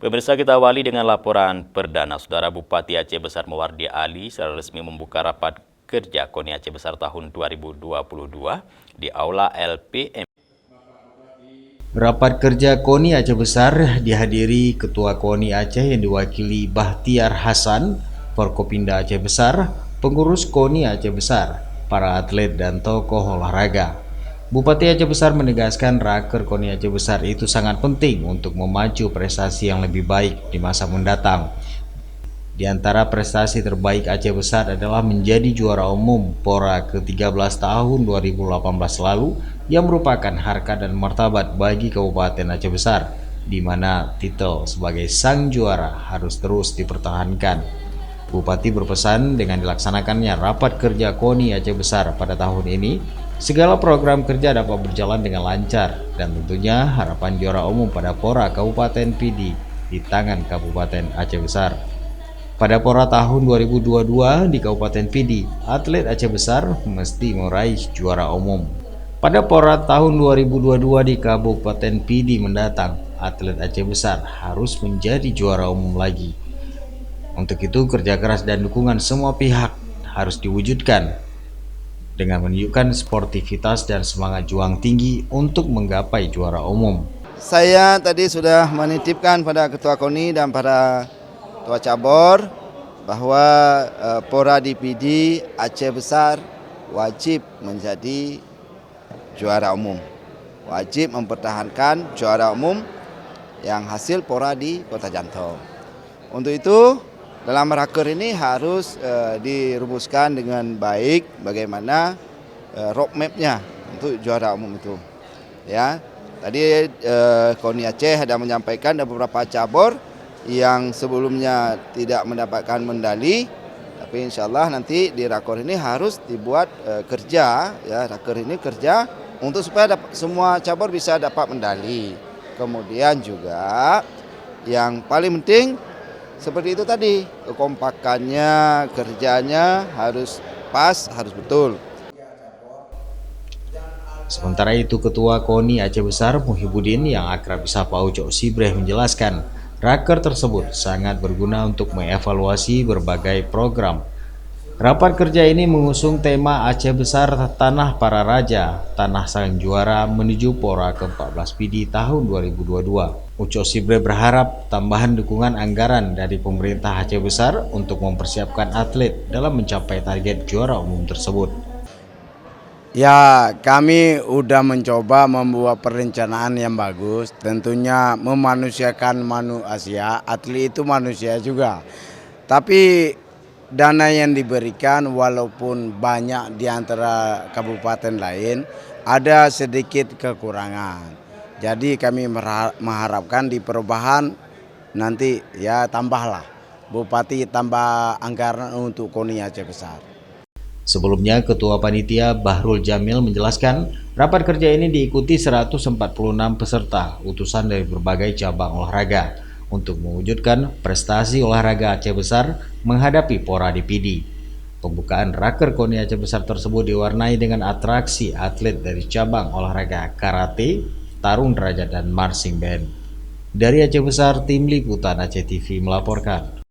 Pemirsa, kita awali dengan laporan perdana. Saudara Bupati Aceh Besar Muwardi Ali secara resmi membuka rapat kerja KONI Aceh Besar tahun 2022 di Aula LPM. Rapat kerja KONI Aceh Besar dihadiri Ketua KONI Aceh yang diwakili Bahtiar Hasan, Forkopimda Aceh Besar, pengurus KONI Aceh Besar, para atlet dan tokoh olahraga. Bupati Aceh Besar menegaskan raker KONI Aceh Besar itu sangat penting untuk memacu prestasi yang lebih baik di masa mendatang. Di antara prestasi terbaik Aceh Besar adalah menjadi juara umum PORA ke-13 tahun 2018 lalu yang merupakan harkat dan martabat bagi Kabupaten Aceh Besar, di mana titel sebagai sang juara harus terus dipertahankan. Bupati berpesan dengan dilaksanakannya rapat kerja KONI Aceh Besar pada tahun ini, segala program kerja dapat berjalan dengan lancar dan tentunya harapan juara umum pada PORA Kabupaten Pidi di tangan Kabupaten Aceh Besar. Pada PORA tahun 2022 di Kabupaten Pidi, atlet Aceh Besar mesti meraih juara umum. Pada PORA tahun 2022 di Kabupaten Pidi mendatang, atlet Aceh Besar harus menjadi juara umum lagi. Untuk itu, kerja keras dan dukungan semua pihak harus diwujudkan dengan menunjukkan sportivitas dan semangat juang tinggi untuk menggapai juara umum. Saya tadi sudah menitipkan pada Ketua KONI dan para Ketua Cabur bahwa PORA di PD Aceh Besar wajib menjadi juara umum. Wajib mempertahankan juara umum yang hasil PORA di Kota Jantung. Untuk itu, dalam raker ini harus dirumuskan dengan baik bagaimana roadmap-nya untuk juara umum itu. Ya, tadi KONI Aceh ada menyampaikan ada beberapa cabur yang sebelumnya tidak mendapatkan medali, tapi insya Allah nanti di raker ini harus dibuat kerja, ya raker ini kerja untuk supaya semua cabur bisa dapat medali. Kemudian juga yang paling penting seperti itu tadi, kekompakannya, kerjanya harus pas, harus betul. Sementara itu, Ketua KONI Aceh Besar Muhibudin yang akrab disapa Ucok Sibreh menjelaskan, raker tersebut sangat berguna untuk mengevaluasi berbagai program. Rapat kerja ini mengusung tema Aceh Besar Tanah Para Raja, Tanah Sang Juara menuju PORA ke-14 Pidi tahun 2022. Ucok Sibre berharap tambahan dukungan anggaran dari pemerintah Aceh Besar untuk mempersiapkan atlet dalam mencapai target juara umum tersebut. Ya, kami udah mencoba membuat perencanaan yang bagus, tentunya memanusiakan manusia, atlet itu manusia juga. Tapi dana yang diberikan walaupun banyak di antara kabupaten lain, ada sedikit kekurangan. Jadi kami mengharapkan di perubahan nanti ya tambahlah, Bupati tambah anggaran untuk KONI Aceh Besar. Sebelumnya, Ketua Panitia Bahrul Jamil menjelaskan, rapat kerja ini diikuti 146 peserta utusan dari berbagai cabang olahraga untuk mewujudkan prestasi olahraga Aceh Besar menghadapi PORA di Pidi. Pembukaan raker KONI Aceh Besar tersebut diwarnai dengan atraksi atlet dari cabang olahraga karate, tarung derajat dan marching band. Dari Aceh Besar, Tim Liputan Aceh TV melaporkan.